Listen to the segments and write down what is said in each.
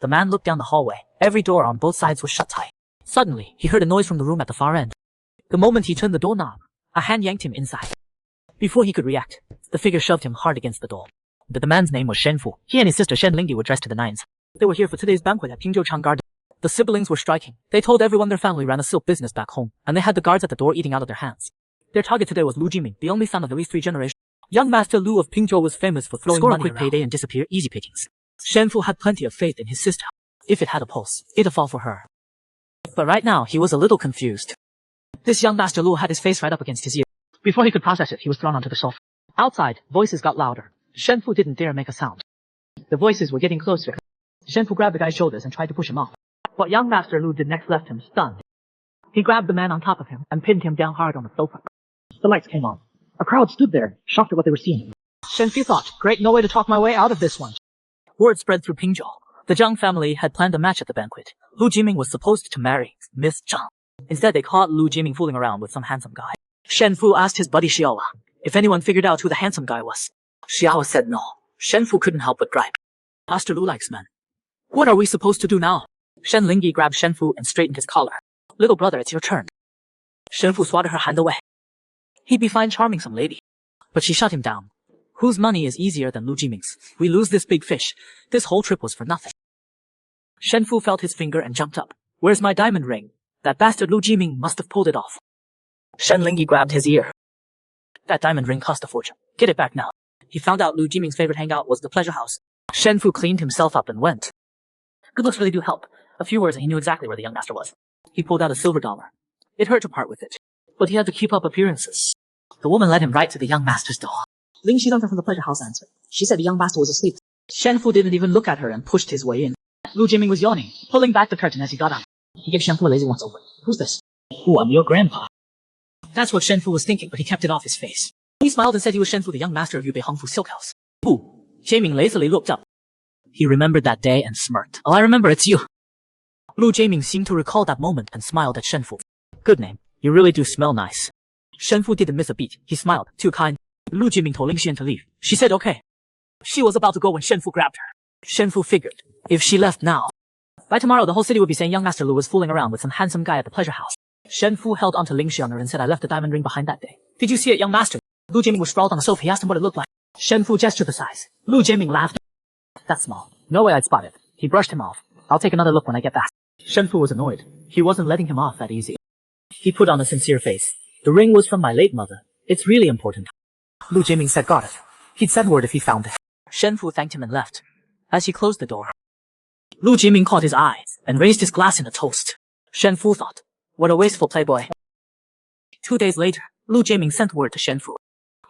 The man looked down the hallway. Every door on both sides was shut tight. Suddenly, he heard a noise from the room at the far end. The moment he turned the doorknob, a hand yanked him inside. Before he could react, the figure shoved him hard against the door. But the man's name was Shenfu. He and his sister Shenlingi were dressed to the nines. They were here for today's banquet at Pingzhouchang Garden. The siblings were striking. They told everyone their family ran a silk business back home, and they had the guards at the door eating out of their hands. Their target today was Lu Jiming, the only son of at least 3 generations. Young Master Lu of Pingzhou was famous for throwing money quick payday and disappear easy pickings. Shenfu had plenty of faith in his sister. If it had a pulse, it'd fall for her. But right now, he was a little confused. This young Master Lu had his face right up against his ear. Before he could process it, he was thrown onto the sofa. Outside, voices got louder. Shenfu didn't dare make a sound. The voices were getting closer. Shenfu grabbed the guy's shoulders and tried to push him off. What young Master Lu did next left him stunned. He grabbed the man on top of him and pinned him down hard on the sofa. The lights came on. A crowd stood there, shocked at what they were seeing. Shenfu thought, great, no way to talk my way out of this one. Word spread through Pingzhou. The Zhang family had planned a match at the banquet. Lu Jiming was supposed to marry Miss Zhang. Instead, they caught Lu Jiming fooling around with some handsome guy. Shenfu asked his buddy Xiaowa if anyone figured out who the handsome guy was. Xiaowa said no. Shenfu couldn't help but gripe. Master Lu likes men. What are we supposed to do now? Shenlingi grabbed Shenfu and straightened his collar. Little brother, it's your turn. Shenfu swatted her hand away. He'd be fine charming some lady. But she shut him down. Whose money is easier than Lu Jiming's? We lose this big fish. This whole trip was for nothing. Shenfu felt his finger and jumped up. Where's my diamond ring? That bastard Lu Jiming must have pulled it off. Shenlingi grabbed his ear. That diamond ring cost a fortune. Get it back now. He found out Lu Jiming's favorite hangout was the pleasure house. Shenfu cleaned himself up and went. Good looks really do help. A few words and he knew exactly where the young master was. He pulled out a silver dollar. It hurt to part with it, but he had to keep up appearances. The woman led him right to the young master's door. Ling Xidong from the pleasure house answered. She said the young master was asleep. Shenfu didn't even look at her and pushed his way in. Lu Jiming was yawning, pulling back the curtain as he got up. He gave Shenfu a lazy once over. Who's this? Oh, I'm your grandpa. That's what Shenfu was thinking, but he kept it off his face. He smiled and said he was Shenfu, the young master of Yubei Hongfu Silk House. Ooh. Jiming lazily looked up. He remembered that day and smirked. Oh, I remember, it's you. Lu Jiming seemed to recall that moment and smiled at Shenfu. Good name. You really do smell nice. Shenfu didn't miss a beat. He smiled. Too kind. Lu Jiming told Ling Xian to leave. She said okay. She was about to go when Shenfu grabbed her. Shenfu figured, if she left now, by tomorrow the whole city would be saying young Master Lu was fooling around with some handsome guy at the pleasure house. Shenfu held onto Ling Xian and said, I left the diamond ring behind that day. Did you see it, young master? Lu Jiming was sprawled on the sofa. He asked him what it looked like. Shenfu gestured the size. Lu Jiming laughed. That's small. No way I'd spot it. He brushed him off. I'll take another look when I get back. Shenfu was annoyed. He wasn't letting him off that easy. He put on a sincere face. The ring was from my late mother. It's really important. Lu Jiming said got it. He'd send word if he found it. Shenfu thanked him and left. As he closed the door, Lu Jiming caught his eye and raised his glass in a toast. Shenfu thought, what a wasteful playboy. 2 days later, Lu Jiming sent word to Shenfu.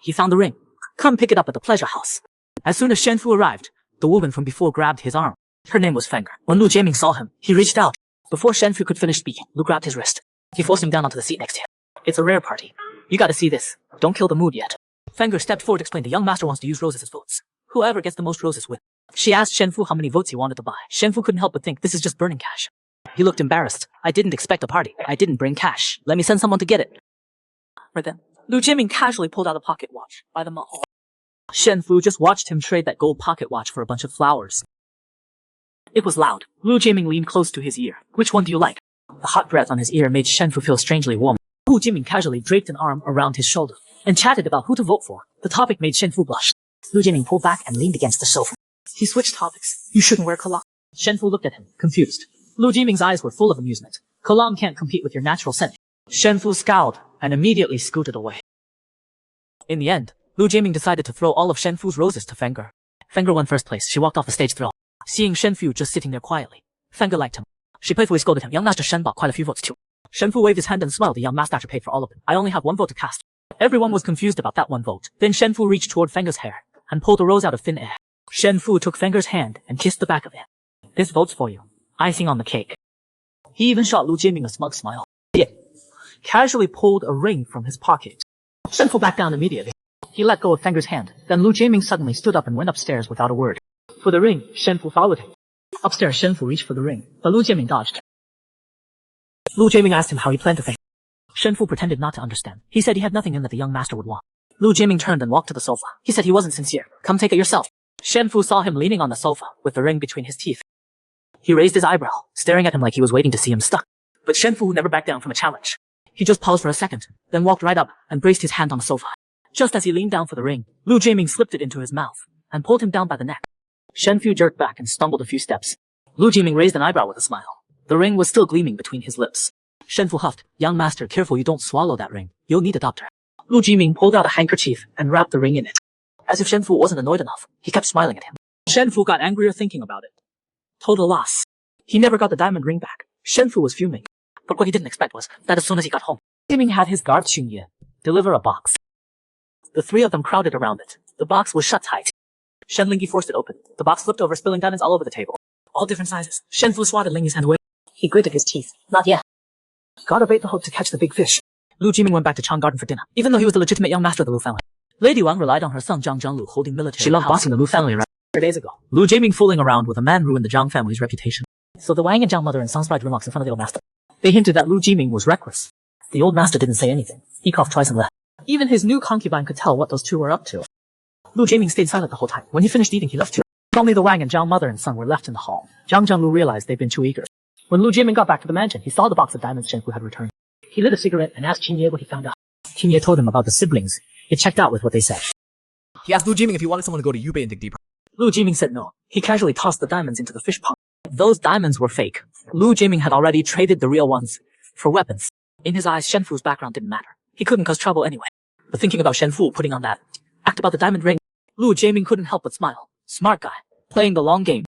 He found the ring. Come pick it up at the pleasure house. As soon as Shenfu arrived, the woman from before grabbed his arm. Her name was Fenger. When Lu Jiming saw him, he reached out. Before Shenfu could finish speaking, Lu grabbed his wrist. He forced him down onto the seat next to him. It's a rare party. You gotta see this. Don't kill the mood yet. Fenger stepped forward, explained the young master wants to use roses as votes. Whoever gets the most roses wins. She asked Shenfu how many votes he wanted to buy. Shenfu couldn't help but think this is just burning cash. He looked embarrassed. I didn't expect a party. I didn't bring cash. Let me send someone to get it. Right then, Lu Jiming casually pulled out a pocket watch by the mall. Shenfu just watched him trade that gold pocket watch for a bunch of flowers. It was loud. Lu Jiming leaned close to his ear. Which one do you like? The hot breath on his ear made Shenfu feel strangely warm. Lu Jiming casually draped an arm around his shoulder and chatted about who to vote for. The topic made Shenfu blush. Lu Jiming pulled back and leaned against the sofa. He switched topics. You shouldn't wear cologne. Shenfu looked at him, confused. Lu Jiming's eyes were full of amusement. Cologne can't compete with your natural scent. Shenfu scowled and immediately scooted away. In the end, Lu Jiming decided to throw all of Shenfu's roses to Fenger. Fenger won first place. She walked off the stage thrilled. Seeing Shenfu just sitting there quietly, Fenger liked him. She playfully scolded him. Young Master Shen bought quite a few votes too. Shenfu waved his hand and smiled. The young master paid for all of them. I only have one vote to cast. Everyone was confused about that one vote. Then Shenfu reached toward Fenger's hair and pulled a rose out of thin air. Shenfu took Fenger's hand and kissed the back of it. This vote's for you. Icing on the cake. He even shot Lu Jiming a smug smile. Yeah. Casually pulled a ring from his pocket. Shenfu backed down immediately. He let go of Fenger's hand. Then Lu Jiming suddenly stood up and went upstairs without a word. For the ring, Shenfu followed him. Upstairs, Shenfu reached for the ring, but Lu Jiming dodged. Lu Jiming asked him how he planned to fake. Shenfu pretended not to understand. He said he had nothing in that the young master would want. Lu Jiming turned and walked to the sofa. He said he wasn't sincere. Come take it yourself. Shenfu saw him leaning on the sofa with the ring between his teeth. He raised his eyebrow, staring at him like he was waiting to see him stuck. But Shenfu never backed down from a challenge. He just paused for a second, then walked right up and braced his hand on the sofa. Just as he leaned down for the ring, Lu Jiaming slipped it into his mouth and pulled him down by the neck. Shenfu jerked back and stumbled a few steps. Lu Jiaming raised an eyebrow with a smile. The ring was still gleaming between his lips. Shenfu huffed, "Young master, careful you don't swallow that ring. You'll need a doctor." Lu Jiaming pulled out a handkerchief and wrapped the ring in it. As if Shenfu wasn't annoyed enough, he kept smiling at him. Shenfu got angrier thinking about it. Total loss. He never got the diamond ring back. Shenfu was fuming. But what he didn't expect was that as soon as he got home, Jiaming had his guard Xingye deliver a box. The three of them crowded around it. The box was shut tight. Shen Lingyi forced it open. The box flipped over, spilling diamonds all over the table. All different sizes. Shenfu swatted Lingyi's hand away. He gritted his teeth. Not yet. Gotta bait the hook to catch the big fish. Lu Jiaming went back to Chang Garden for dinner, even though he was the legitimate young master of the Lu family. Lady Wang relied on her son Zhang Zhenglu holding military. She loved bossing the Lu family around. 4 days ago, Lu Jiaming fooling around with a man ruined the Zhang family's reputation. So the Wang and Zhang mother and son spread remarks in front of the old master. They hinted that Lu Jiaming was reckless. The old master didn't say anything. He coughed twice and left. Even his new concubine could tell what those two were up to. Lu Jiaming stayed silent the whole time. When he finished eating, he left too. Only the Wang and Zhang mother and son were left in the hall. Zhang Zhenglu realized they'd been too eager. When Lu Jiaming got back to the mansion, he saw the box of diamonds Shenfu had returned. He lit a cigarette and asked Qingye what he found out. Qingye told him about the siblings. It checked out with what they said. He asked Lu Jiaming if he wanted someone to go to Yubei and dig deeper. Lu Jiaming said no. He casually tossed the diamonds into the fish pond. Those diamonds were fake. Lu Jiaming had already traded the real ones for weapons. In his eyes, Shenfu's background didn't matter. He couldn't cause trouble anyway. But thinking about Shenfu putting on that act about the diamond ring, Lu Jiaming couldn't help but smile. Smart guy. Playing the long game.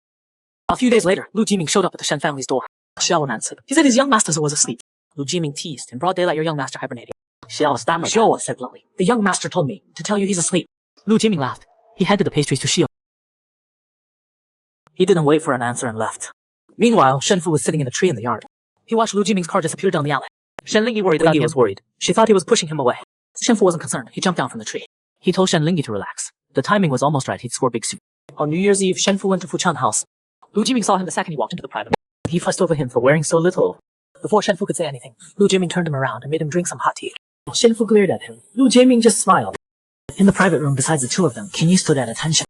A few days later, Lu Jiaming showed up at the Shen family's door. Xiao answered. He said his young master was asleep. Lu Jiaming teased. In broad daylight, your young master hibernating. Xiao stammered. Xiao said bluntly. The young master told me to tell you he's asleep. Lu Jiaming laughed. He handed the pastries to Xiao. He didn't wait for an answer and left. Meanwhile, Shenfu was sitting in a tree in the yard. He watched Lu Jiaming's car disappear down the alley. Shen Lingyi worried about him. Was worried. She thought he was pushing him away. Shenfu wasn't concerned. He jumped down from the tree. He told Shen Lingyi to relax. The timing was almost right. He'd score big soon. On New Year's Eve, Shenfu went to Fu Chan's house. Lu Jiaming saw him the second he walked into the private room. He fussed over him for wearing so little. Before Shenfu could say anything, Lu Jiaming turned him around and made him drink some hot tea. Shenfu glared at him. Lu Jiaming just smiled. In the private room, besides the two of them, Qingye stood at attention.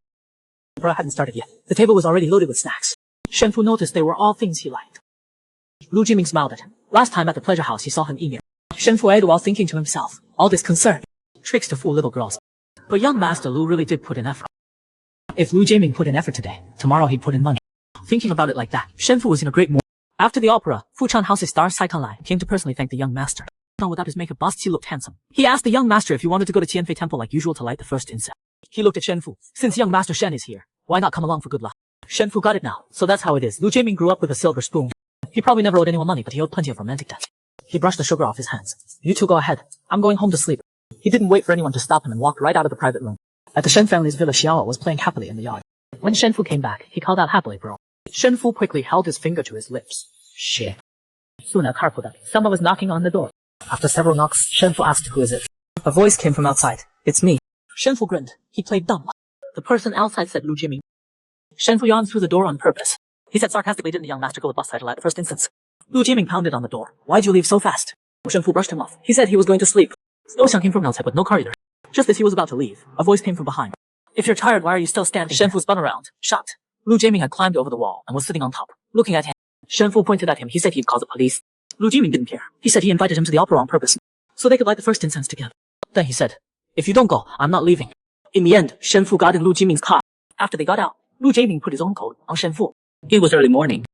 The opera hadn't started yet. The table was already loaded with snacks. Shenfu noticed they were all things he liked. Lu Jiaming smiled at him. Last time at the pleasure house, he saw him eating. Shenfu eyed while thinking to himself, all this concern. Tricks to fool little girls. But young master Lu really did put in effort. If Lu Jiaming put in effort today, tomorrow he'd put in money. Thinking about it like that, Shenfu was in a great mood. After the opera, Fu Chan House's star Sai Kanlai came to personally thank the young master. Now without his makeup bust, he looked handsome. He asked the young master if he wanted to go to Tianfei Temple like usual to light the first incense. He looked at Shenfu. Since young master Shen is here, why not come along for good luck? Shenfu got it now, so that's how it is. Lu Jiaming grew up with a silver spoon. He probably never owed anyone money, but he owed plenty of romantic debt. He brushed the sugar off his hands. You two go ahead. I'm going home to sleep. He didn't wait for anyone to stop him and walked right out of the private room. At the Shen family's villa, Xiao was playing happily in the yard. When Shenfu came back, he called out happily, bro. Shenfu quickly held his finger to his lips. Shit. Soon a car pulled up. Someone was knocking on the door. After several knocks, Shenfu asked who is it. A voice came from outside. It's me. Shenfu grinned. He played dumb. The person outside said Lu Jiaming. Shenfu yawned through the door on purpose. He said sarcastically, didn't the young master go with bus title at the first instance? Lu Jiaming pounded on the door. Why'd you leave so fast? Shenfu brushed him off. He said he was going to sleep. No sound came from outside, but no car either. Just as he was about to leave, a voice came from behind. If you're tired, why are you still standing? Shenfu spun around, shocked. Lu Jiaming had climbed over the wall and was sitting on top, looking at him. Shenfu pointed at him. He said he'd call the police. Lu Jiaming didn't care. He said he invited him to the opera on purpose, so they could light the first incense together. Then he said, if you don't go, I'm not leaving. In the end, Shenfu got in Lu Jiaming's car. After they got out, Lu Jiaming put his own coat on Shenfu. It was early morning.